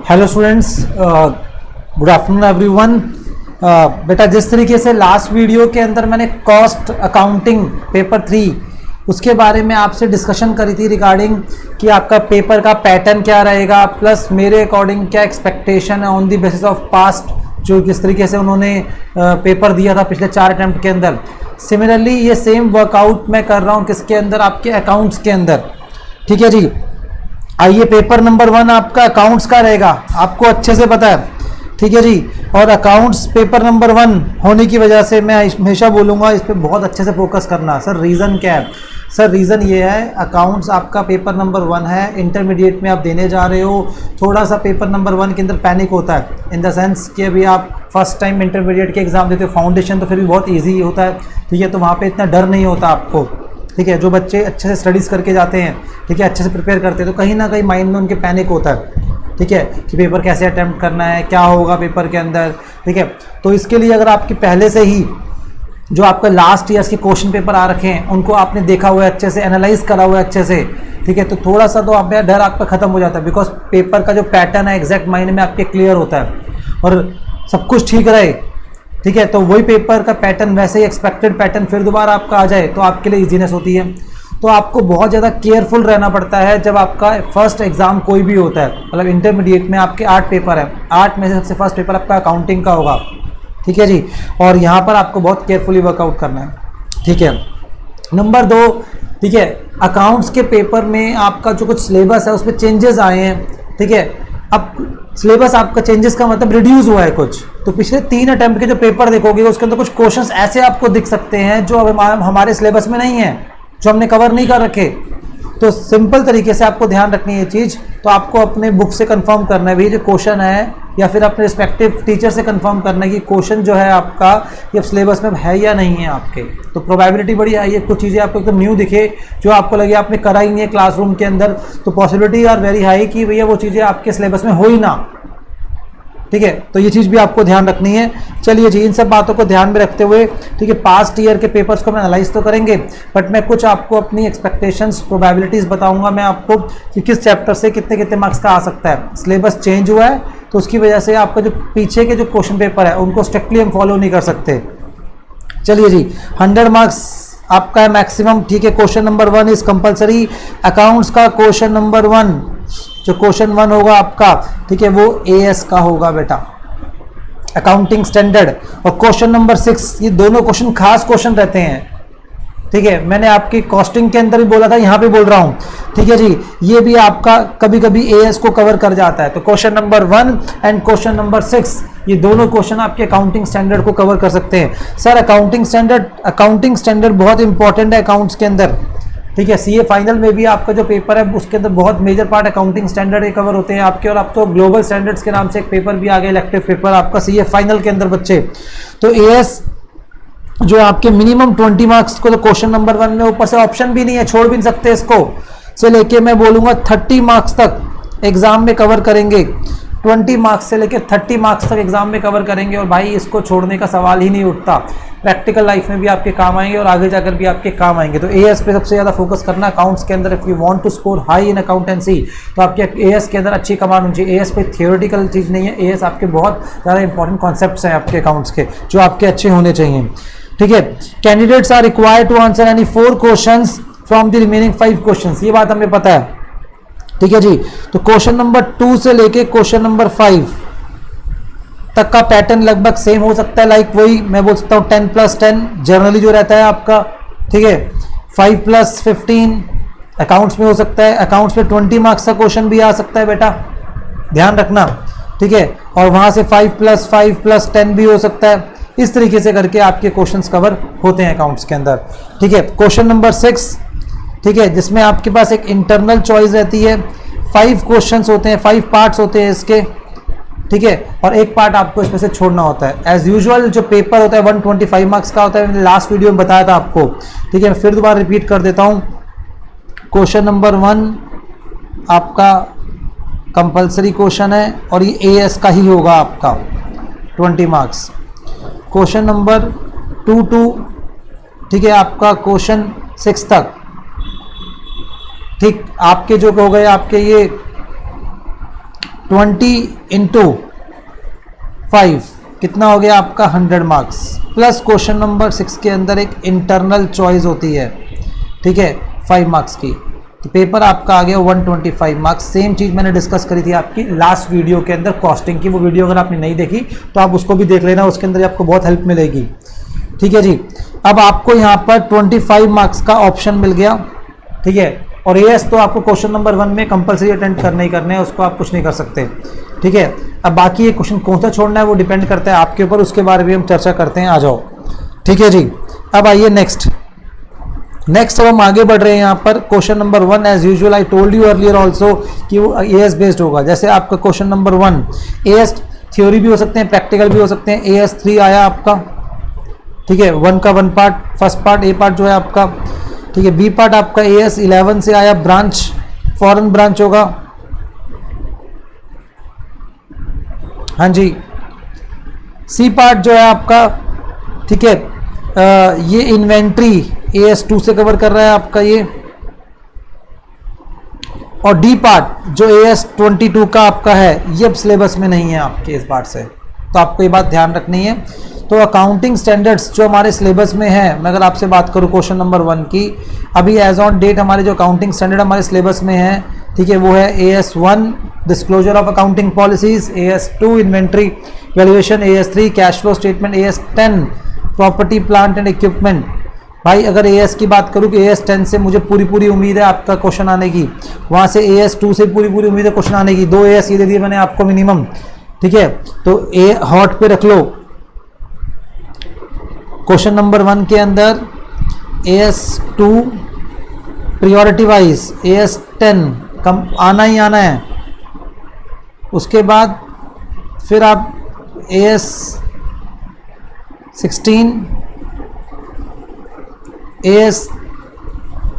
Hello students, good afternoon everyone. बेटा, जिस तरीके से लास्ट वीडियो के अंदर मैंने कॉस्ट अकाउंटिंग पेपर 3 उसके बारे में आपसे डिस्कशन करी थी रिगार्डिंग कि आपका पेपर का पैटर्न क्या रहेगा, प्लस मेरे अकॉर्डिंग क्या एक्सपेक्टेशन है on the basis of past, जो किस तरीके से उन्होंने पेपर दिया था पिछले 4 अटैम्प्ट के अंदर। सिमिलरली ये सेम वर्कआउट मैं कर रहा हूँ किसके अंदर, आपके अकाउंट्स के अंदर। ठीक है जी, आइए पेपर नंबर 1 आपका अकाउंट्स का रहेगा, आपको अच्छे से पता है। ठीक है जी, और अकाउंट्स पेपर नंबर 1 होने की वजह से मैं हमेशा बोलूँगा इस पर बहुत अच्छे से फोकस करना। सर रीज़न क्या है? सर रीज़न ये है, अकाउंट्स आपका पेपर नंबर 1 है, इंटरमीडिएट में आप देने जा रहे हो। थोड़ा सा पेपर नंबर 1 के अंदर पैनिक होता है, इन द सेंस कि अभी आप फर्स्ट टाइम इंटरमीडिएट के एग्ज़ाम देते हो, फाउंडेशन तो फिर भी बहुत ईजी होता है। ठीक है, तो वहाँ पर इतना डर नहीं होता आपको। ठीक है, जो बच्चे अच्छे से स्टडीज़ करके जाते हैं, ठीक है, अच्छे से प्रिपेयर करते हैं, तो कहीं ना कहीं माइंड में उनके पैनिक होता है। ठीक है, कि पेपर कैसे अटैम्प्ट करना है, क्या होगा पेपर के अंदर। ठीक है, तो इसके लिए अगर आपके पहले से ही जो आपका लास्ट ईयर्स के क्वेश्चन पेपर आ रखे हैं उनको आपने देखा हुआ है, अच्छे से एनालाइज करा हुआ है अच्छे से, ठीक है, तो थोड़ा सा तो आप डर आपका ख़त्म हो जाता है। बिकॉज पेपर का जो पैटर्न है एग्जैक्ट माइंड में आपके क्लियर होता है और सब कुछ ठीक रहे। ठीक है, तो वही पेपर का पैटर्न, वैसे ही एक्सपेक्टेड पैटर्न फिर दोबारा आपका आ जाए तो आपके लिए ईजीनेस होती है। तो आपको बहुत ज़्यादा केयरफुल रहना पड़ता है जब आपका फर्स्ट एग्ज़ाम कोई भी होता है। मतलब इंटरमीडिएट में आपके 8 पेपर है, 8 में से सबसे फर्स्ट पेपर आपका अकाउंटिंग का होगा। ठीक है जी, और यहाँ पर आपको बहुत केयरफुली वर्कआउट करना है। ठीक है, नंबर 2, ठीक है, अकाउंट्स के पेपर में आपका जो कुछ सिलेबस है उसमें चेंजेस आए हैं। ठीक है, अब सिलेबस आपका चेंजेस का मतलब रिड्यूस हुआ है कुछ। तो पिछले 3 अटेम्प्ट के जो पेपर देखोगे उसके अंदर कुछ क्वेश्चंस ऐसे आपको दिख सकते हैं जो अब हमारे सिलेबस में नहीं है, जो हमने कवर नहीं कर रखे। तो सिंपल तरीके से आपको ध्यान रखनी है ये चीज़। तो आपको अपने बुक से कंफर्म करना है भी जो क्वेश्चन है, या फिर अपने रिस्पेक्टिव टीचर से कंफर्म करना है कि क्वेश्चन जो है आपका ये सिलेबस में है या नहीं है आपके। तो प्रोबेबिलिटी बड़ी हाई है कुछ चीज़ें आपको एकदम न्यू दिखे जो आपको लगे आपने करा ही नहीं है क्लासरूम के अंदर, तो पॉसिबिलिटी आर वेरी हाई कि भैया वो चीज़ें आपके सिलेबस में हो ही ना। ठीक है, तो ये चीज़ भी आपको ध्यान रखनी है। चलिए जी, इन सब बातों को ध्यान में रखते हुए, ठीक है, पास्ट ईयर के पेपर्स को हम एनालाइज तो करेंगे, बट मैं कुछ आपको अपनी एक्सपेक्टेशंस, प्रोबेबिलिटीज़ बताऊंगा मैं आपको कि किस चैप्टर से कितने कितने मार्क्स का आ सकता है। सिलेबस चेंज हुआ है तो उसकी वजह से आपका जो पीछे के जो क्वेश्चन पेपर है उनको स्ट्रिक्टली हम फॉलो नहीं कर सकते। चलिए जी, 100 मार्क्स आपका है मैक्सिमम। ठीक है, question number 1 is compulsory. Accounts का क्वेश्चन नंबर 1, जो क्वेश्चन 1 होगा आपका, ठीक है, वो एएस का होगा बेटा, अकाउंटिंग स्टैंडर्ड। और क्वेश्चन नंबर 6, ये दोनों क्वेश्चन खास क्वेश्चन रहते हैं। ठीक है, मैंने आपकी कॉस्टिंग के अंदर भी बोला था, यहाँ पे बोल रहा हूँ। ठीक है जी, ये भी आपका कभी कभी एएस को कवर कर जाता है। तो question number 1 and question number 6, ये दोनों क्वेश्चन आपके अकाउंटिंग स्टैंडर्ड को कवर कर सकते हैं। सर अकाउंटिंग स्टैंडर्ड बहुत इंपॉर्टेंट है अकाउंट्स के अंदर। ठीक है, सीए फाइनल में भी आपका जो पेपर है उसके अंदर बहुत मेजर पार्ट अकाउंटिंग स्टैंडर्ड के कवर होते हैं आपके। और अब तो ग्लोबल स्टैंडर्ड्स के नाम से एक पेपर भी आ गया, इलेक्टिव पेपर आपका सीए फाइनल के अंदर बच्चे। तो एएस जो आपके मिनिमम 20 मार्क्स को, तो क्वेश्चन नंबर 1 में ऊपर से ऑप्शन भी नहीं है, छोड़ भी नहीं सकते इसको, से लेके मैं बोलूँगा 30 मार्क्स तक एग्जाम में कवर करेंगे। 20 मार्क्स से लेकर 30 मार्क्स तक एग्जाम में कवर करेंगे, और भाई इसको छोड़ने का सवाल ही नहीं उठता। प्रैक्टिकल लाइफ में भी आपके काम आएंगे और आगे जाकर भी आपके काम आएंगे। तो एएस पे सबसे ज़्यादा फोकस करना अकाउंट्स के अंदर। If you want to score high in accountancy तो आपके एएस के अंदर अच्छी कमांड होनी चाहिए। एएस पे थियोरेटिकल चीज़ नहीं है, एएस आपके बहुत ज़्यादा इंपॉर्टेंट कॉन्सेप्ट्स हैं आपके अकाउंट्स के जो आपके अच्छे होने चाहिए। ठीक है, candidates are required to answer any 4 questions from the remaining 5 questions, ये बात हमें पता है। ठीक है जी, तो क्वेश्चन नंबर 2 से लेके क्वेश्चन नंबर 5 तक का पैटर्न लगभग सेम हो सकता है। लाइक वही मैं बोल सकता हूँ 10+10 जनरली जो रहता है आपका। ठीक है, 5+15 अकाउंट्स में हो सकता है। अकाउंट्स में 20 मार्क्स का क्वेश्चन भी आ सकता है बेटा, ध्यान रखना। ठीक है, और वहाँ से 5+5+10 भी हो सकता है। इस तरीके से करके आपके क्वेश्चंस कवर होते हैं अकाउंट्स के अंदर। ठीक है, क्वेश्चन नंबर 6, ठीक है, जिसमें आपके पास एक इंटरनल चॉइस रहती है। 5 क्वेश्चंस होते हैं, 5 पार्ट्स होते हैं इसके। ठीक है, और एक पार्ट आपको इसमें से छोड़ना होता है। एज यूजुअल जो पेपर होता है 125 मार्क्स का होता है, मैंने लास्ट वीडियो में बताया था आपको। ठीक है, मैं फिर दोबारा रिपीट कर देता हूँ। क्वेश्चन नंबर 1 आपका कंपलसरी क्वेश्चन है और ये एएस का ही होगा आपका 20 मार्क्स। क्वेश्चन नंबर 2 ठीक है, आपका क्वेश्चन 6 तक। ठीक, आपके जो हो गए आपके ये 20 इंटू 5 कितना हो गया आपका 100 मार्क्स, प्लस क्वेश्चन नंबर 6 के अंदर एक इंटरनल चॉइस होती है, ठीक है, 5 मार्क्स की। तो पेपर आपका आ गया 125 मार्क्स। सेम चीज़ मैंने डिस्कस करी थी आपकी लास्ट वीडियो के अंदर कॉस्टिंग की, वो वीडियो अगर आपने नहीं देखी तो आप उसको भी देख लेना, उसके अंदर आपको बहुत हेल्प मिलेगी, ठीक है जी। अब आपको यहाँ पर 25 मार्क्स का ऑप्शन मिल गया, ठीक है। और एएस तो आपको क्वेश्चन नंबर 1 में कंपलसरी अटेंड करने ही करने हैं, उसको आप कुछ नहीं कर सकते, ठीक है। अब बाकी ये क्वेश्चन कौन सा छोड़ना है वो डिपेंड करता है आपके ऊपर, उसके बारे में हम चर्चा करते हैं, आ जाओ, ठीक है जी। अब आइए नेक्स्ट अब हम आगे बढ़ रहे हैं। यहाँ पर question number 1 as usual I told you earlier also कि वो एएस बेस्ड होगा। जैसे आपका क्वेश्चन नंबर 1 एएस थ्योरी भी हो सकते हैं, प्रैक्टिकल भी हो सकते हैं। एएस 3 आया आपका, ठीक है, 1 का 1 part, first part A part जो है आपका, ठीक है। बी पार्ट आपका एएस 11 से आया, ब्रांच फॉरेन ब्रांच होगा, हाँ जी। सी पार्ट जो है आपका, ठीक है, ये इन्वेंट्री एएस 2 से कवर कर रहा है आपका ये। और डी पार्ट जो एएस 22 का आपका है, ये अब सिलेबस में नहीं है आपके इस पार्ट से, तो आपको ये बात ध्यान रखनी है। तो अकाउंटिंग स्टैंडर्ड्स जो हमारे सिलेबस में है, मैं अगर आपसे बात करूँ क्वेश्चन नंबर 1 की, अभी एज ऑन डेट हमारे जो अकाउंटिंग स्टैंडर्ड हमारे सिलेबस में है, ठीक है, वो है as 1 disclosure of accounting policies, as 2 inventory valuation, as 3 cash flow statement, as 10 property plant and equipment. भाई अगर एएस की बात करूँ कि एएस 10 से मुझे पूरी उम्मीद है आपका क्वेश्चन आने की, वहाँ से एएस 2 से पूरी उम्मीद है क्वेश्चन आने की। 2 एएस ये दे दिए मैंने आपको मिनिमम, ठीक है। तो ए हॉट पे रख लो क्वेश्चन नंबर 1 के अंदर एएस 2 प्रियोरिटी वाइज, एएस 10 कम आना ही आना है। उसके बाद फिर आप एएस 16, एएस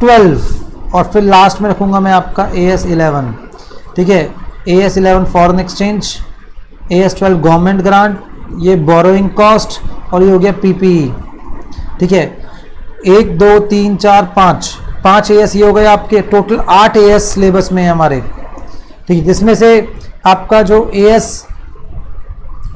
12 और फिर लास्ट में रखूंगा मैं आपका एएस 11, ठीक है। As 11 foreign exchange, as 12 government grant, ये बोरोइंग कॉस्ट, और ये हो गया पीपीई, ठीक है। 1 2 3 4 5 एएस ये हो गए आपके, टोटल 8 एएस सिलेबस में है हमारे, ठीक है। जिसमें से आपका जो एएस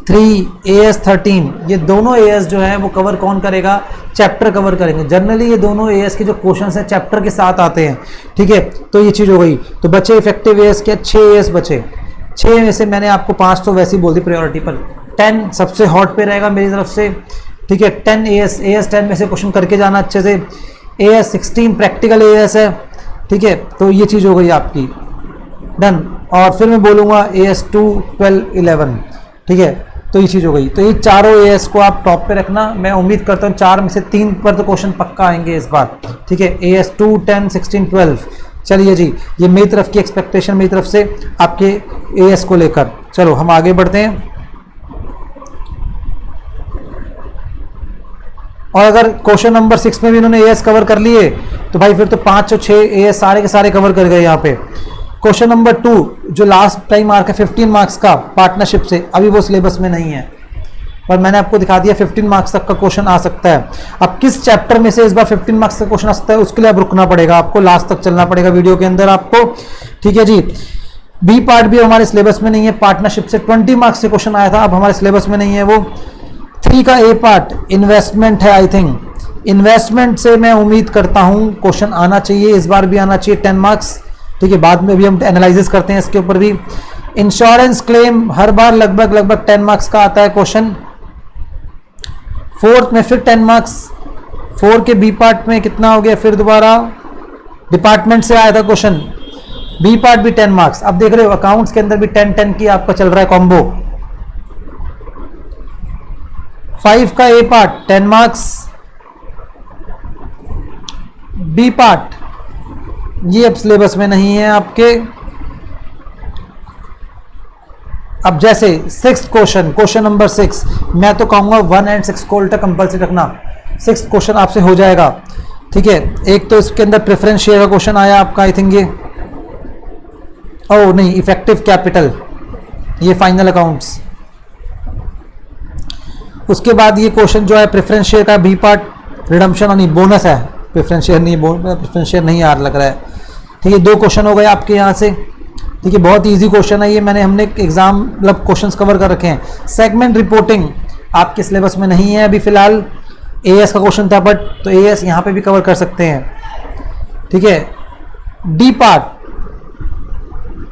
3 एएस 13 ये दोनों एएस जो है वो कवर कौन करेगा, चैप्टर कवर करेंगे। जनरली ये दोनों एएस के जो क्वेश्चंस हैं चैप्टर के साथ आते हैं, ठीक है। तो ये चीज़ हो गई। तो बचे इफेक्टिव एएस के 6 एएस बचे, 6 में से मैंने आपको 5 तो वैसे ही बोल दी प्रायोरिटी पर, 10 सबसे हॉट पे रहेगा मेरी तरफ से, ठीक है। 10 एएस 10 में से क्वेश्चन करके जाना अच्छे से। एएस 16 प्रैक्टिकल एएस है, ठीक है। तो ये चीज़ हो गई आपकी डन। और फिर मैं बोलूँगा एएस 2 12 11, ठीक है। तो ये चीज़ हो गई। तो ये चारों एएस को आप टॉप पे रखना। मैं उम्मीद करता हूँ 4 में से 3 पर तो क्वेश्चन पक्का आएंगे इस बार, ठीक है। एएस 2 10 16 12। चलिए जी, ये मेरी तरफ की एक्सपेक्टेशन मेरी तरफ से आपके एएस को लेकर। चलो हम आगे बढ़ते हैं। और अगर क्वेश्चन नंबर 6 में भी इन्होंने एएस कवर कर लिए तो भाई फिर तो 5 और 6 एएस सारे के सारे कवर कर गए यहाँ पे। क्वेश्चन नंबर 2 जो लास्ट टाइम मार्क है 15 मार्क्स का पार्टनरशिप से, अभी वो सिलेबस में नहीं है, पर मैंने आपको दिखा दिया 15 मार्क्स तक का क्वेश्चन आ सकता है। अब किस चैप्टर में से इस बार 15 मार्क्स का क्वेश्चन आ सकता है उसके लिए अब रुकना पड़ेगा, आपको लास्ट तक चलना पड़ेगा वीडियो के अंदर आपको, ठीक है जी। बी पार्ट भी हमारे सिलेबस में नहीं है, पार्टनरशिप से 20 मार्क्स से क्वेश्चन आया था, अब हमारे सिलेबस में नहीं है वो। 3 का ए पार्ट इन्वेस्टमेंट है, आई थिंक इन्वेस्टमेंट से मैं उम्मीद करता हूं क्वेश्चन आना चाहिए, इस बार भी आना चाहिए 10 मार्क्स, ठीक है। बाद में भी हम एनालिसिस करते हैं इसके ऊपर भी। इंश्योरेंस क्लेम हर बार लगभग 10 मार्क्स का आता है क्वेश्चन। 4th में फिर 10 मार्क्स, 4 के बी पार्ट में कितना हो गया, फिर दोबारा डिपार्टमेंट से आया था क्वेश्चन, बी पार्ट भी 10 मार्क्स। अब देख रहे हो अकाउंट्स के अंदर भी 10-10 की आपका चल रहा है कॉम्बो। 5 का ए पार्ट 10 मार्क्स, बी पार्ट ये अब सिलेबस में नहीं है आपके। अब जैसे 6th क्वेश्चन नंबर 6, मैं तो कहूंगा 1 and 6 को उल्टा कंपल्सरी रखना, 6th क्वेश्चन आपसे हो जाएगा, ठीक है। एक तो इसके अंदर प्रेफरेंस शेयर का क्वेश्चन आया आपका, आई थिंक ये नहीं, इफेक्टिव कैपिटल, ये फाइनल अकाउंट्स। उसके बाद ये क्वेश्चन जो है प्रेफरेंस शेयर का बी पार्ट रिडम्पशन और नहीं बोनस है, प्रेफरेंस शेयर नहीं आ रहा लग रहा है, ठीक है। 2 क्वेश्चन हो गए आपके यहाँ से, ठीक है, बहुत इजी क्वेश्चन है ये, हमने एग्जाम मतलब क्वेश्चंस कवर कर रखे हैं। सेगमेंट रिपोर्टिंग आपके सिलेबस में नहीं है अभी फिलहाल, एएस का क्वेश्चन था बट, तो एएस यहाँ पे भी कवर कर सकते हैं। ठीक है, डी पार्ट,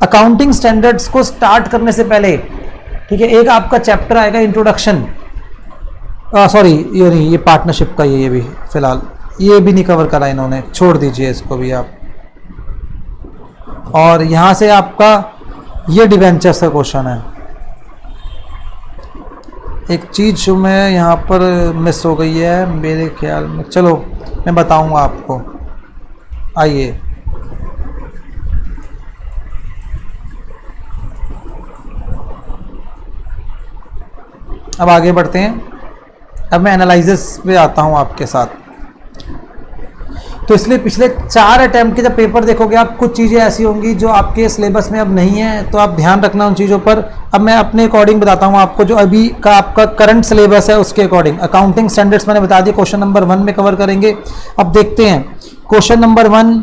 अकाउंटिंग स्टैंडर्ड्स को स्टार्ट करने से पहले, ठीक है, एक आपका चैप्टर आएगा इंट्रोडक्शन, सॉरी ये नहीं, ये पार्टनरशिप का ये भी फिलहाल ये भी नहीं कवर करा इन्होंने, छोड़ दीजिए इसको भी आप। और यहाँ से आपका ये डिवेंचर्स का क्वेश्चन है। एक चीज़ जो मैं यहाँ पर मिस हो गई है मेरे ख्याल में, चलो मैं बताऊँगा आपको, आइए। अब आगे बढ़ते हैं, अब मैं एनालिसिस पे आता हूँ आपके साथ। तो इसलिए पिछले 4 अटैम्प्ट के जब पेपर देखोगे आप, कुछ चीज़ें ऐसी होंगी जो आपके सिलेबस में अब नहीं है, तो आप ध्यान रखना उन चीज़ों पर। अब मैं अपने अकॉर्डिंग बताता हूँ आपको, जो अभी का आपका करंट सिलेबस है उसके अकॉर्डिंग। अकाउंटिंग स्टैंडर्ड्स मैंने बता दिया, क्वेश्चन नंबर 1 में कवर करेंगे। अब देखते हैं question number 1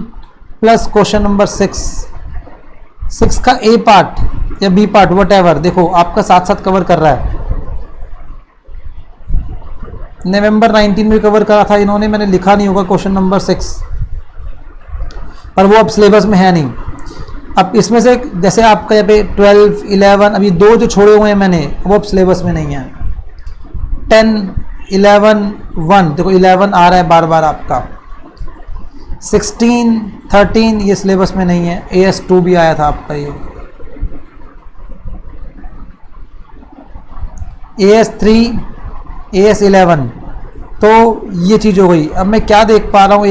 plus question number 6 का ए पार्ट या बी पार्ट वट एवर, देखो आपका साथ साथ कवर कर रहा है। नवंबर 19 में कवर करा था इन्होंने, मैंने लिखा नहीं होगा क्वेश्चन नंबर 6, पर वो अब सिलेबस में है नहीं। अब इसमें से जैसे आपका यहाँ पे 12, 11, अभी 2 जो छोड़े हुए हैं मैंने, वो अब सिलेबस में नहीं है। 10, 11, 1, देखो 11 आ रहा है बार बार आपका। 16, 13 ये सिलेबस में नहीं है। AS2 भी आया था आपका ये। AS3, AS11, तो ये चीज़ हो गई। अब मैं क्या देख पा रहा हूँ,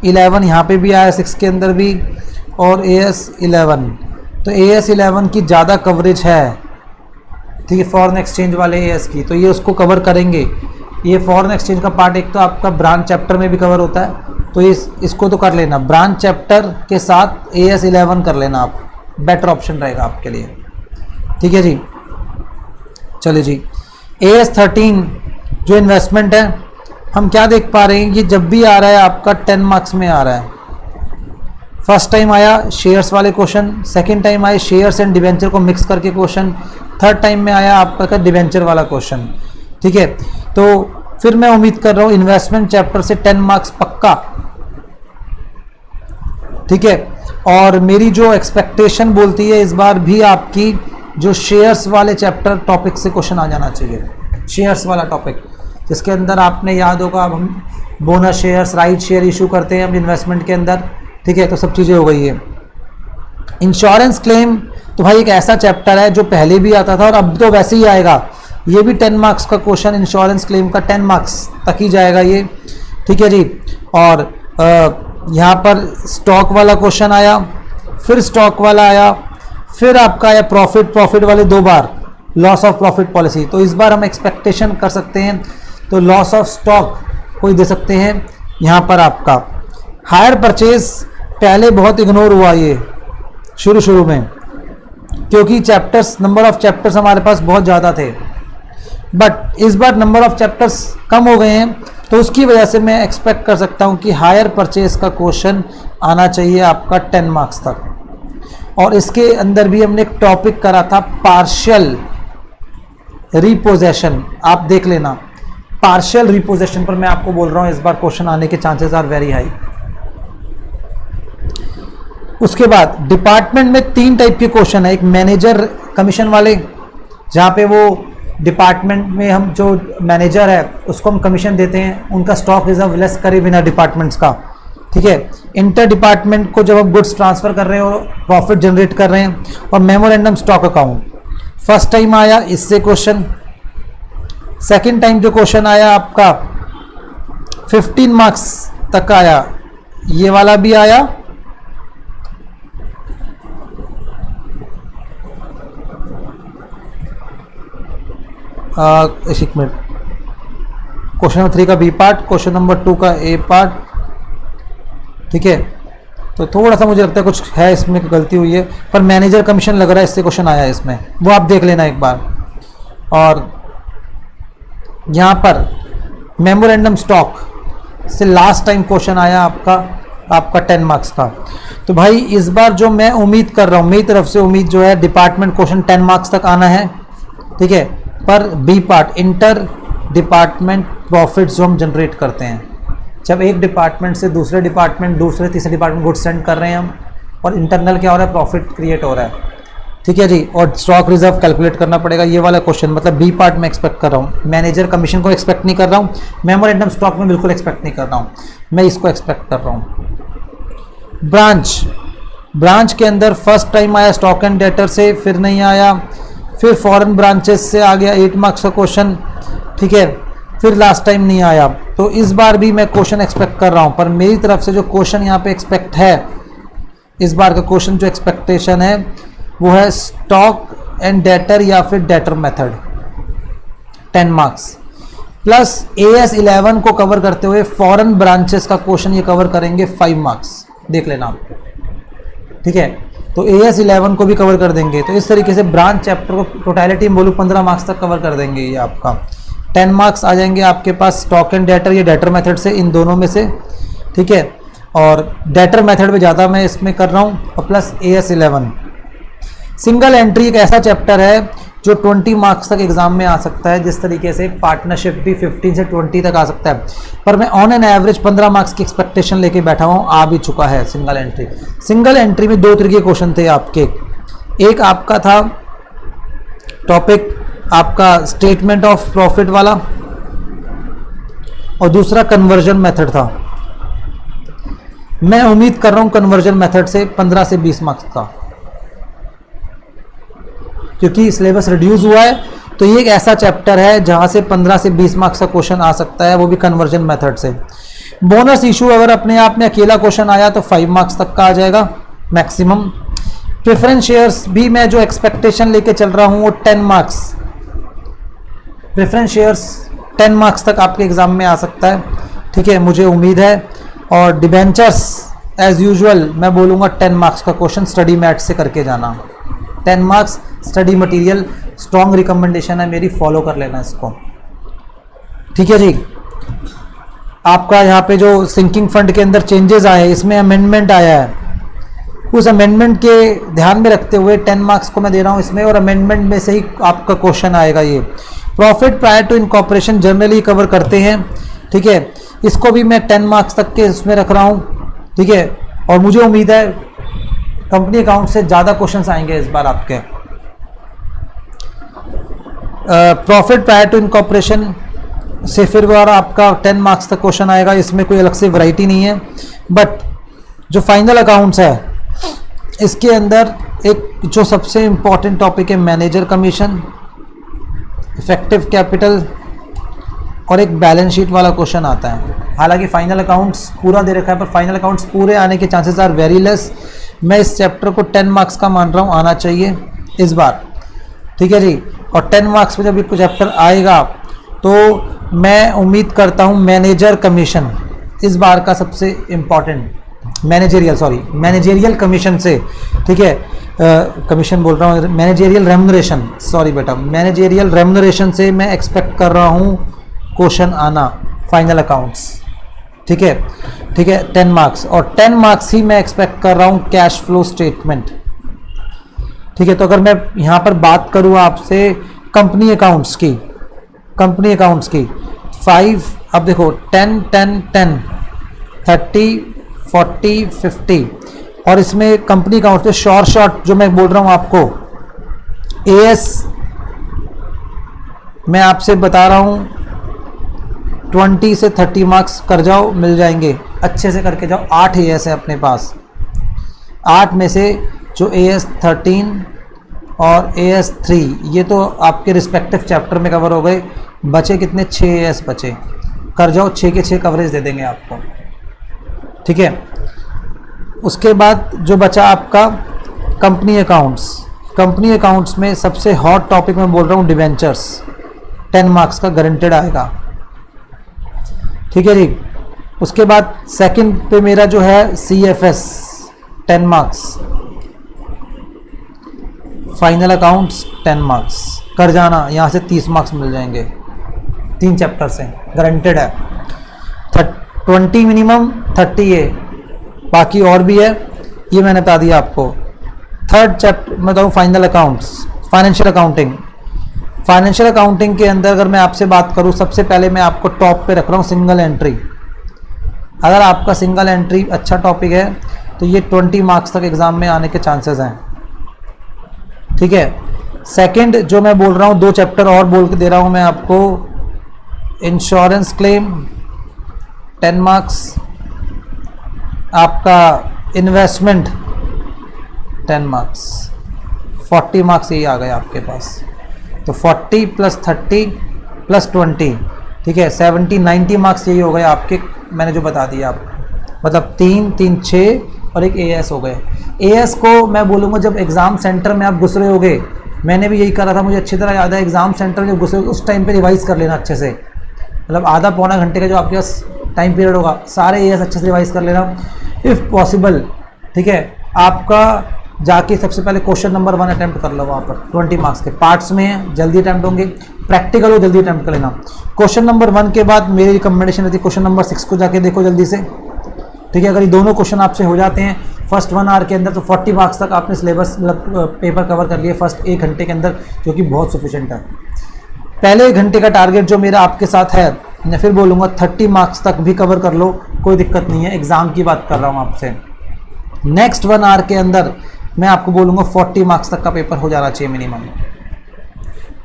AS11 यहाँ पे भी आया 6 के अंदर भी, और AS11, तो AS11 की ज़्यादा कवरेज है, ठीक है, फॉरेन एक्सचेंज वाले AS की, तो ये उसको कवर करेंगे। ये फॉरेन एक्सचेंज का पार्ट एक तो आपका ब्रांच चैप्टर में भी कवर होता है, तो इसको तो कर लेना, ब्रांच चैप्टर के साथ AS11 कर लेना आप, बेटर ऑप्शन रहेगा आपके लिए। ठीक है जी, चलिए जी। AS13 जो इन्वेस्टमेंट है, हम क्या देख पा रहे हैं कि जब भी आ रहा है आपका 10 मार्क्स में आ रहा है। फर्स्ट टाइम आया शेयर्स वाले क्वेश्चन, सेकंड टाइम आए शेयर्स एंड डिवेंचर को मिक्स करके क्वेश्चन, थर्ड टाइम में आया आपका डिवेंचर वाला क्वेश्चन। ठीक है, तो फिर मैं उम्मीद कर रहा हूँ इन्वेस्टमेंट चैप्टर से 10 मार्क्स पक्का। ठीक है, और मेरी जो एक्सपेक्टेशन बोलती है इस बार भी आपकी जो शेयर्स वाले चैप्टर टॉपिक से क्वेश्चन आ जाना चाहिए। शेयर्स वाला टॉपिक जिसके अंदर आपने याद होगा, अब हम bonus shares, right share issue करते हैं हम इन्वेस्टमेंट के अंदर। ठीक है, तो सब चीज़ें हो गई है। इंश्योरेंस क्लेम तो भाई एक ऐसा चैप्टर है जो पहले भी आता था और अब तो वैसे ही आएगा। ये भी 10 मार्क्स का क्वेश्चन, इंश्योरेंस क्लेम का 10 मार्क्स तक ही जाएगा ये। ठीक है जी, और यहाँ पर स्टॉक वाला क्वेश्चन आया, फिर स्टॉक वाला आया, फिर आपका आया प्रॉफिट वाले 2 बार, लॉस ऑफ प्रॉफिट पॉलिसी। तो इस बार हम एक्सपेक्टेशन कर सकते हैं, तो लॉस ऑफ स्टॉक कोई दे सकते हैं यहाँ पर आपका। हायर परचेज पहले बहुत इग्नोर हुआ ये शुरू में, क्योंकि चैप्टर्स, नंबर ऑफ चैप्टर्स हमारे पास बहुत ज़्यादा थे, बट इस बार नंबर ऑफ चैप्टर्स कम हो गए हैं, तो उसकी वजह से मैं एक्सपेक्ट कर सकता हूँ कि हायर परचेज का क्वेश्चन आना चाहिए आपका 10 मार्क्स तक। और इसके अंदर भी हमने एक टॉपिक करा था पार्शियल रिपोजेशन, आप देख लेना। पार्शियल रिपोजेशन पर मैं आपको बोल रहा हूँ इस बार क्वेश्चन आने के चांसेस आर वेरी हाई। उसके बाद डिपार्टमेंट में 3 टाइप के क्वेश्चन है। एक मैनेजर कमीशन वाले, जहाँ पे वो डिपार्टमेंट में हम जो मैनेजर है उसको हम कमीशन देते हैं, उनका स्टॉक रिजर्व लेस करे बिना डिपार्टमेंट्स का। ठीक है, इंटर डिपार्टमेंट को जब हम गुड्स ट्रांसफर कर रहे हैं और प्रॉफिट जनरेट कर रहे हैं, और memorandum stock account. First time आया इससे क्वेश्चन। सेकंड टाइम जो क्वेश्चन आया आपका 15 मार्क्स तक आया, ये वाला भी आया। एक मिनट, क्वेश्चन नंबर 3 का बी पार्ट, क्वेश्चन नंबर 2 का ए पार्ट। ठीक है, तो थोड़ा सा मुझे लगता है कुछ है इसमें गलती हुई है, पर मैनेजर कमीशन लग रहा है इससे क्वेश्चन आया है इसमें, वो आप देख लेना एक बार। और यहाँ पर मेमोरेंडम स्टॉक से लास्ट टाइम क्वेश्चन आया आपका आपका 10 मार्क्स का। तो भाई इस बार जो मैं उम्मीद कर रहा हूँ, मेरी तरफ से उम्मीद जो है डिपार्टमेंट क्वेश्चन 10 मार्क्स तक आना है, ठीक है। पर B part inter department profits जो हम जनरेट करते हैं, जब एक डिपार्टमेंट से दूसरे डिपार्टमेंट, दूसरे तीसरे डिपार्टमेंट गुड्स सेंड कर रहे हैं हम, और इंटरनल क्या हो रहा है, प्रॉफिट क्रिएट हो रहा है, ठीक है जी। और स्टॉक रिजर्व कैलकुलेट करना पड़ेगा, ये वाला क्वेश्चन मतलब बी पार्ट में एक्सपेक्ट कर रहा हूँ। मैनेजर कमीशन को एक्सपेक्ट नहीं कर रहा हूँ, मेमोरेंडम स्टॉक में बिल्कुल एक्सपेक्ट नहीं कर रहा हूँ, मैं इसको एक्सपेक्ट कर रहा हूँ। ब्रांच के अंदर फर्स्ट टाइम आया स्टॉक एंड डेटर से, फिर नहीं आया, फिर फॉरेन ब्रांचेस से आ गया 8 मार्क्स का क्वेश्चन, ठीक है, फिर लास्ट टाइम नहीं आया। तो इस बार भी मैं क्वेश्चन एक्सपेक्ट कर रहा हूँ, पर मेरी तरफ से जो क्वेश्चन यहाँ पे एक्सपेक्ट है, इस बार का क्वेश्चन जो एक्सपेक्टेशन है वो है स्टॉक एंड डेटर या फिर debtor method 10 marks, plus AS 11 को कवर करते हुए फॉरेन ब्रांचेस का क्वेश्चन ये कवर करेंगे 5 मार्क्स, देख लेना आप, ठीक है। तो AS 11 को भी कवर कर देंगे। तो इस तरीके से ब्रांच चैप्टर को टोटलिटी में बोलूँ 15 मार्क्स तक कवर कर देंगे ये आपका। 10 मार्क्स आ जाएंगे आपके पास स्टॉक एंड डेटर या डेटर मेथड से, इन दोनों में से, ठीक है। और डेटर मेथड में ज़्यादा मैं इसमें कर रहा हूँ, और प्लस AS 11। सिंगल एंट्री एक ऐसा चैप्टर है जो 20 मार्क्स तक एग्जाम में आ सकता है, जिस तरीके से पार्टनरशिप भी 15 से 20 तक आ सकता है, पर मैं ऑन एन एवरेज 15 मार्क्स की एक्सपेक्टेशन लेके बैठा हूँ, आ भी चुका है सिंगल एंट्री। सिंगल एंट्री में 2 तरीके के क्वेश्चन थे आपके, एक आपका था टॉपिक आपका स्टेटमेंट ऑफ प्रॉफिट वाला, और दूसरा कन्वर्जन मेथड था। मैं उम्मीद कर रहा हूँ कन्वर्जन मेथड से 15 से 20 मार्क्स का, क्योंकि सिलेबस रिड्यूस हुआ है, तो ये एक ऐसा चैप्टर है जहां से 15 से 20 मार्क्स का क्वेश्चन आ सकता है, वो भी कन्वर्जन मेथड से। बोनस इशू अगर अपने आप में अकेला क्वेश्चन आया तो 5 मार्क्स तक का आ जाएगा मैक्सिमम। प्रेफरेंस शेयर्स भी मैं जो एक्सपेक्टेशन लेके चल रहा हूं वो 10 मार्क्स, प्रेफरेंस शेयर्स 10 मार्क्स तक आपके एग्जाम में आ सकता है, ठीक है, मुझे उम्मीद है। और डिबेंचर्स एज यूजुअल मैं बोलूँगा 10 मार्क्स का क्वेश्चन स्टडी मैट से करके जाना, 10 marks study material, strong recommendation है मेरी, फॉलो कर लेना इसको, ठीक है जी। आपका यहाँ पे जो सिंकिंग फंड के अंदर चेंजेस आए, इसमें अमेंडमेंट आया है, उस अमेंडमेंट के ध्यान में रखते हुए 10 मार्क्स को मैं दे रहा हूँ इसमें, और अमेंडमेंट में से ही आपका क्वेश्चन आएगा। ये profit prior to incorporation generally cover करते हैं, ठीक है, इसको भी मैं 10 मार्क्स तक के उसमें रख रहा हूँ, ठीक है। और मुझे उम्मीद है कंपनी अकाउंट से ज़्यादा क्वेश्चंस आएंगे इस बार आपके। प्रॉफिट प्रायर टू इनकॉर्पोरेशन से फिर बार आपका 10 मार्क्स तक क्वेश्चन आएगा, इसमें कोई अलग से वैरायटी नहीं है। बट जो फाइनल अकाउंट्स है, इसके अंदर एक जो सबसे इम्पॉर्टेंट टॉपिक है मैनेजर कमीशन, इफेक्टिव कैपिटल, और एक बैलेंस शीट वाला क्वेश्चन आता है। हालांकि फाइनल अकाउंट्स पूरा दे रखा है, पर फाइनल अकाउंट्स पूरे आने के चांसेस आर वेरी लेस। मैं इस चैप्टर को 10 मार्क्स का मान रहा हूँ, आना चाहिए इस बार, ठीक है जी। और 10 मार्क्स में जब एक चैप्टर आएगा तो मैं उम्मीद करता हूँ मैनेजर कमीशन इस बार का सबसे इम्पॉर्टेंट, मैनेजेरियल कमीशन से, ठीक है, कमीशन बोल रहा हूँ, मैनेजेरियल रेम्युनरेशन, सॉरी बेटा, मैनेजेरियल रेम्युनरेशन से मैं एक्सपेक्ट कर रहा हूँ क्वेश्चन आना फाइनल अकाउंट्स, ठीक है, ठीक है, 10 मार्क्स। और 10 मार्क्स ही मैं एक्सपेक्ट कर रहा हूँ कैश फ्लो स्टेटमेंट, ठीक है। तो अगर मैं यहाँ पर बात करूँ आपसे कंपनी अकाउंट्स की, 5, अब देखो 10, 10, 10, 30, 40, 50, और इसमें कंपनी अकाउंट्स में शॉर्ट जो मैं बोल रहा हूँ आपको, AS मैं आपसे बता रहा हूँ 20 से 30 मार्क्स कर जाओ, मिल जाएंगे, अच्छे से करके जाओ। 8 AS है अपने पास, 8 में से जो AS 13 और AS 3 ये तो आपके रिस्पेक्टिव चैप्टर में कवर हो गए, बचे कितने, 6 AS बचे, कर जाओ, 6 के 6 कवरेज दे देंगे आपको, ठीक है। उसके बाद जो बचा आपका कंपनी अकाउंट्स में सबसे हॉट टॉपिक मैं बोल रहा हूँ डिवेंचर्स, 10 मार्क्स का गारंटेड आएगा, ठीक है जी। उसके बाद सेकंड पे मेरा जो है CFS 10 marks, final accounts 10 marks कर जाना, यहाँ से 30 मार्क्स मिल जाएंगे, 3 चैप्टर से गारंटेड है, 20 मिनिमम, 30 है, बाकी और भी है, ये मैंने बता दिया आपको। थर्ड चैप्टर मैं बताऊँ final accounts, financial accounting. Financial accounting के अंदर अगर मैं आपसे बात करूँ, सबसे पहले मैं आपको टॉप पे रख रहा हूँ सिंगल एंट्री। अगर आपका सिंगल एंट्री अच्छा टॉपिक है तो ये 20 मार्क्स तक एग्जाम में आने के चांसेस हैं, ठीक है। सेकंड जो मैं बोल रहा हूँ, 2 चैप्टर और बोल के दे रहा हूँ मैं आपको। इंश्योरेंस क्लेम 10 मार्क्स, आपका इन्वेस्टमेंट 10 मार्क्स, 40 मार्क्स यही आ गए आपके पास। तो 40 + 30 + 20, ठीक है, 70 90 मार्क्स यही हो गए आपके, मैंने जो बता दिया आपको। मतलब 3 3 6 और एक एएस हो गए। एएस को मैं बोलूँगा जब एग्ज़ाम सेंटर में आप घुस रहे होगे, मैंने भी यही करा था, मुझे अच्छी तरह याद है। एग्ज़ाम सेंटर में जब घुसे उस टाइम पे रिवाइज कर लेना अच्छे से, मतलब आधा पौना घंटे का जो आपके पास टाइम पीरियड होगा, सारे एएस अच्छे से रिवाइज कर लेना इफ़ पॉसिबल, ठीक है। आपका जाके सबसे पहले क्वेश्चन नंबर 1 अटैम्प्ट कर लो, वहाँ पर 20 मार्क्स के पार्ट्स में जल्दी अटैम्प्ट होंगे, प्रैक्टिकल हो जल्दी अटैम्प्ट कर लेना। क्वेश्चन नंबर 1 के बाद मेरी रिकमेंडेशन रहती है क्वेश्चन नंबर 6 को जाके देखो जल्दी से, ठीक है। अगर ये दोनों क्वेश्चन आपसे हो जाते हैं फर्स्ट 1 आवर के अंदर, तो 40 मार्क्स तक आपने सिलेबस मतलब पेपर कवर कर लिए फर्स्ट 1 घंटे के अंदर, जो कि बहुत सफिशिएंट है। पहले 1 घंटे का टारगेट जो मेरा आपके साथ है, मैं फिर बोलूँगा 30 मार्क्स तक भी कवर कर लो, कोई दिक्कत नहीं है, एग्ज़ाम की बात कर रहा हूँ आपसे। नेक्स्ट 1 आवर के अंदर मैं आपको बोलूँगा 40 मार्क्स तक का पेपर हो जाना चाहिए मिनिमम।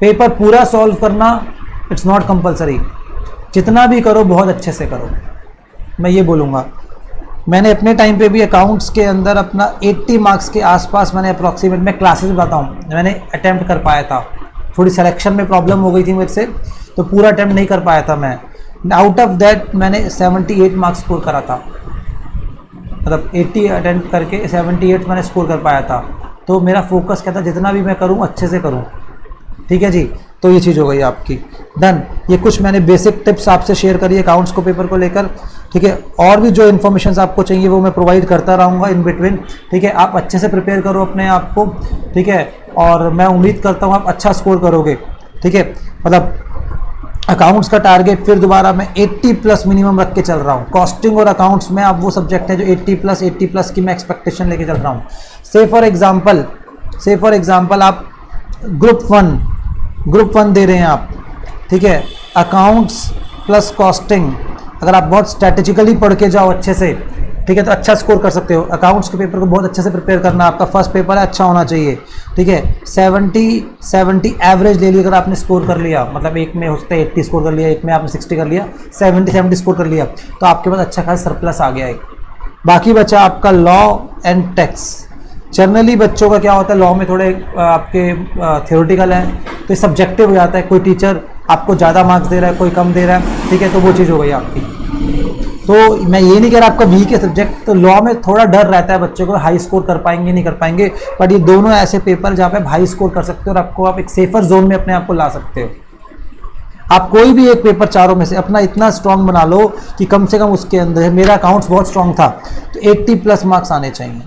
पेपर पूरा सॉल्व करना इट्स नॉट कंपलसरी, जितना भी करो बहुत अच्छे से करो, मैं ये बोलूँगा। मैंने अपने टाइम पे भी अकाउंट्स के अंदर अपना 80 मार्क्स के आसपास मैंने अप्रॉक्सीमेट, मैं क्लासेस बताता हूँ, मैंने अटैम्प्ट कर पाया था। थोड़ी सिलेक्शन में प्रॉब्लम हो गई थी मुझसे, तो पूरा अटैम्प्ट नहीं कर पाया था मैं। आउट ऑफ दैट मैंने 78 मार्क्स स्कोर करा था, मतलब 80 अटेम्प्ट करके 78 मैंने स्कोर कर पाया था। तो मेरा फोकस क्या था, जितना भी मैं करूँ अच्छे से करूँ, ठीक है जी। तो ये चीज़ हो गई आपकी डन। ये कुछ मैंने बेसिक टिप्स आपसे शेयर करी अकाउंट्स को पेपर को लेकर, ठीक है। और भी जो इन्फॉर्मेशन आपको चाहिए वो मैं प्रोवाइड करता रहूँगा इन बिटवीन, ठीक है। आप अच्छे से प्रिपेयर करो अपने आप को, ठीक है, और मैं उम्मीद करता हूँ आप अच्छा स्कोर करोगे, ठीक है। मतलब अकाउंट्स का टारगेट फिर दोबारा मैं 80+ मिनिमम रख के चल रहा हूँ। कॉस्टिंग और अकाउंट्स में आप वो सब्जेक्ट है जो 80+ की मैं एक्सपेक्टेशन लेके चल रहा हूँ। से फॉर एग्जांपल आप ग्रुप 1 दे रहे हैं आप, ठीक है। अकाउंट्स प्लस कॉस्टिंग अगर आप बहुत स्ट्रैटेजिकली पढ़ के जाओ अच्छे से, ठीक है, तो अच्छा स्कोर कर सकते हो। अकाउंट्स के पेपर को बहुत अच्छे से प्रिपेयर करना, आपका फर्स्ट पेपर है अच्छा होना चाहिए, ठीक है। 70 एवरेज ले लिया अगर आपने स्कोर कर लिया, मतलब एक में हो सकता है 80 स्कोर कर लिया, एक में आपने 60 कर लिया, 70 स्कोर कर लिया, तो आपके पास अच्छा खासा सरप्लस आ गया एक। बाकी बचा आपका लॉ एंड टैक्स। जनरली बच्चों का क्या होता है, लॉ में थोड़े आपके थियोरेटिकल है, तो सब्जेक्टिव हो जाता है, कोई टीचर आपको ज़्यादा मार्क्स दे रहा है, कोई कम दे रहा है, ठीक है, तो वो चीज़ हो गई आपकी। तो मैं ये नहीं कह रहा आपका वीक है सब्जेक्ट, तो लॉ में थोड़ा डर रहता है बच्चों को, हाई स्कोर कर पाएंगे नहीं कर पाएंगे, बट ये दोनों ऐसे पेपर जहाँ पे आप हाई स्कोर कर सकते हो और आपको आप एक सेफर जोन में अपने आप को ला सकते हो। आप कोई भी एक पेपर चारों में से अपना इतना स्ट्रांग बना लो कि कम से कम उसके अंदर, मेरा अकाउंट्स बहुत स्ट्रांग था तो 80+ मार्क्स आने चाहिए।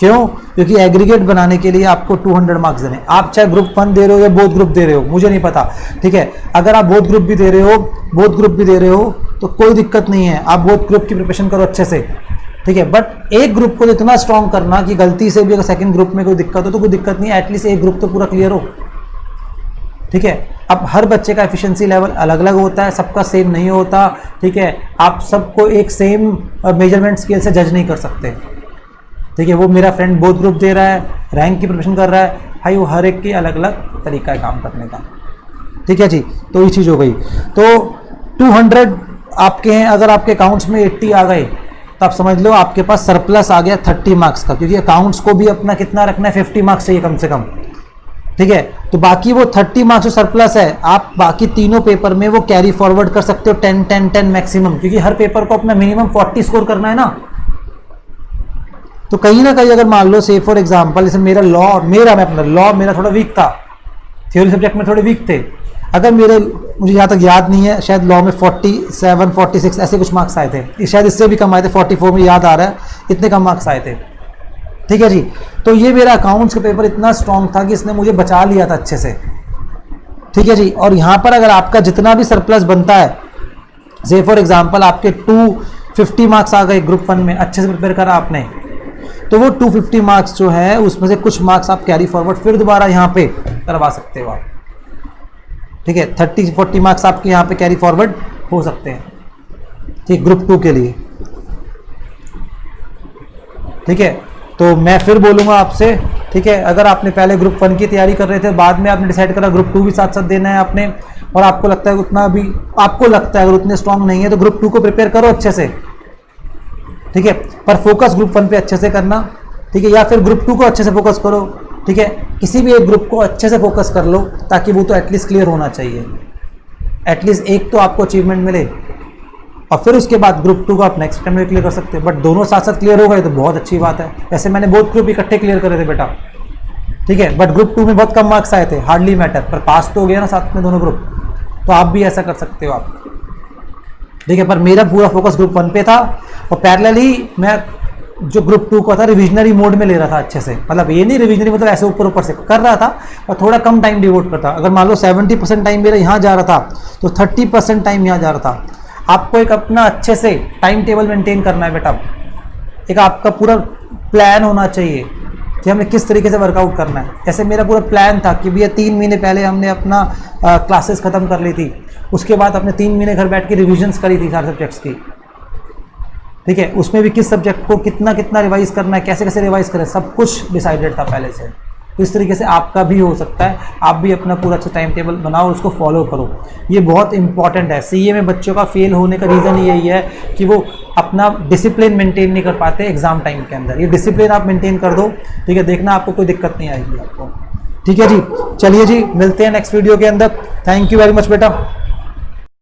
क्यों? क्योंकि एग्रीगेट बनाने के लिए आपको 200 मार्क्स देने। आप चाहे ग्रुप 1 दे रहे हो या बोथ ग्रुप दे रहे हो, मुझे नहीं पता, ठीक है। अगर आप बोथ ग्रुप भी दे रहे हो तो कोई दिक्कत नहीं है, आप बोथ ग्रुप की प्रिपरेशन करो अच्छे से, ठीक है। बट एक ग्रुप को इतना स्ट्रांग करना कि गलती से भी अगर सेकंड ग्रुप में कोई दिक्कत हो तो कोई दिक्कत नहीं है, एटलीस्ट एक ग्रुप तो पूरा क्लियर हो, ठीक है। अब हर बच्चे का एफिशिएंसी लेवल अलग अलग होता है, सबका सेम नहीं होता, ठीक है। आप सबको एक सेम मेजरमेंट स्केल से जज नहीं कर सकते, ठीक है। वो मेरा फ्रेंड बोथ ग्रुप दे रहा है, रैंक की प्रिपरेशन कर रहा है, भाई वो हर एक की अलग अलग तरीका है काम करने का, ठीक है जी। तो ये चीज़ हो गई। तो 200 आपके हैं, अगर आपके अकाउंट्स में 80 आ गए तो आप समझ लो आपके पास सरप्लस आ गया 30 मार्क्स का, क्योंकि अकाउंट्स को भी अपना कितना रखना है, 50 मार्क्स चाहिए कम से कम, ठीक है। तो बाकी वो 30 मार्क्स जो सरप्लस है, आप बाकी तीनों पेपर में वो कैरी फॉरवर्ड कर सकते हो 10 मैक्सिमम, क्योंकि हर पेपर को अपना मिनिमम 40 स्कोर करना है ना। तो कहीं ना कहीं अगर मान लो से फॉर एग्जांपल जैसे मेरा लॉ मेरा थोड़ा वीक था, थ्योरी सब्जेक्ट में थोड़े वीक थे, अगर मुझे यहाँ तक याद नहीं है, शायद लॉ में 47 46 ऐसे कुछ मार्क्स आए थे, शायद इससे भी कम आए थे, 44 में याद आ रहा है, इतने कम मार्क्स आए थे, ठीक है जी। तो ये मेरा अकाउंट्स का पेपर इतना स्ट्रांग था कि इसने मुझे बचा लिया था अच्छे से, ठीक है जी। और यहाँ पर अगर आपका जितना भी सरप्लस बनता है, से फॉर एग्जांपल आपके 50 मार्क्स आ गए ग्रुप 1 में, अच्छे से प्रिपेयर करा आपने, तो वो 250 मार्क्स जो है उसमें से कुछ मार्क्स आप कैरी फॉरवर्ड फिर दोबारा यहाँ पे करवा सकते हो आप। ठीक है, 30-40 मार्क्स आपके यहाँ पे कैरी फॉरवर्ड हो सकते हैं, ठीक, ग्रुप 2 के लिए। ठीक है, तो मैं फिर बोलूँगा आपसे, ठीक है, अगर आपने पहले ग्रुप 1 की तैयारी कर रहे थे, बाद में आपने डिसाइड करा ग्रुप 2 भी साथ साथ देना है आपने, और आपको लगता है उतना भी, आपको लगता है अगर उतने स्ट्रांग नहीं है तो ग्रुप 2 को प्रिपेयर करो अच्छे से। ठीक है, पर फोकस ग्रुप 1 पे अच्छे से करना। ठीक है, या फिर ग्रुप 2 को अच्छे से फोकस करो। ठीक है, किसी भी एक ग्रुप को अच्छे से फोकस कर लो, ताकि वो तो एटलीस्ट क्लियर होना चाहिए, एटलीस्ट एक तो आपको अचीवमेंट मिले, और फिर उसके बाद ग्रुप 2 को आप नेक्स्ट टाइम में क्लियर कर सकते हो। बट दोनों साथ साथ क्लियर हो गए तो बहुत अच्छी बात है। ऐसे मैंने बहुत ग्रुप इकट्ठे क्लियर करे थे बेटा। ठीक है, बट ग्रुप 2 में बहुत कम मार्क्स आए थे, हार्डली मैटर, पर पास तो हो गया ना साथ में दोनों ग्रुप। तो आप भी ऐसा कर सकते हो आप। ठीक है, पर मेरा पूरा फोकस ग्रुप 1 पे था, और पैरेलली मैं जो ग्रुप 2 का था रिविजनरी मोड में ले रहा था अच्छे से, मतलब ये नहीं रिविजनरी मतलब ऐसे ऊपर ऊपर से कर रहा था, और थोड़ा कम टाइम डिवोट करता। अगर मान लो 70% टाइम मेरा यहाँ जा रहा था, तो 30% टाइम यहाँ जा रहा था। आपको एक अपना अच्छे से टाइम टेबल मेंटेन करना है बेटा, एक आपका पूरा प्लान होना चाहिए कि हमें किस तरीके से वर्कआउट करना है। ऐसे मेरा पूरा प्लान था कि भैया 3 महीने पहले हमने अपना क्लासेस ख़त्म कर ली थी, उसके बाद अपने 3 महीने घर बैठ के रिविजन्स करी थी सारे सब्जेक्ट्स की। ठीक है, उसमें भी किस सब्जेक्ट को कितना कितना रिवाइज करना है, कैसे कैसे रिवाइज करें, सब कुछ डिसाइडेड था पहले से। तो इस तरीके से आपका भी हो सकता है, आप भी अपना पूरा अच्छा टाइम टेबल बनाओ और उसको फॉलो करो। ये बहुत इंपॉर्टेंट है। सीए में बच्चों का फेल होने का रीज़न यही है कि वो अपना डिसिप्लिन मेंटेन नहीं कर पाते एग्जाम टाइम के अंदर। ये डिसिप्लिन आप मेंटेन कर दो, ठीक है, देखना आपको कोई दिक्कत नहीं आएगी आपको। ठीक है जी, चलिए जी, मिलते हैं नेक्स्ट वीडियो के अंदर। थैंक यू वेरी मच बेटा।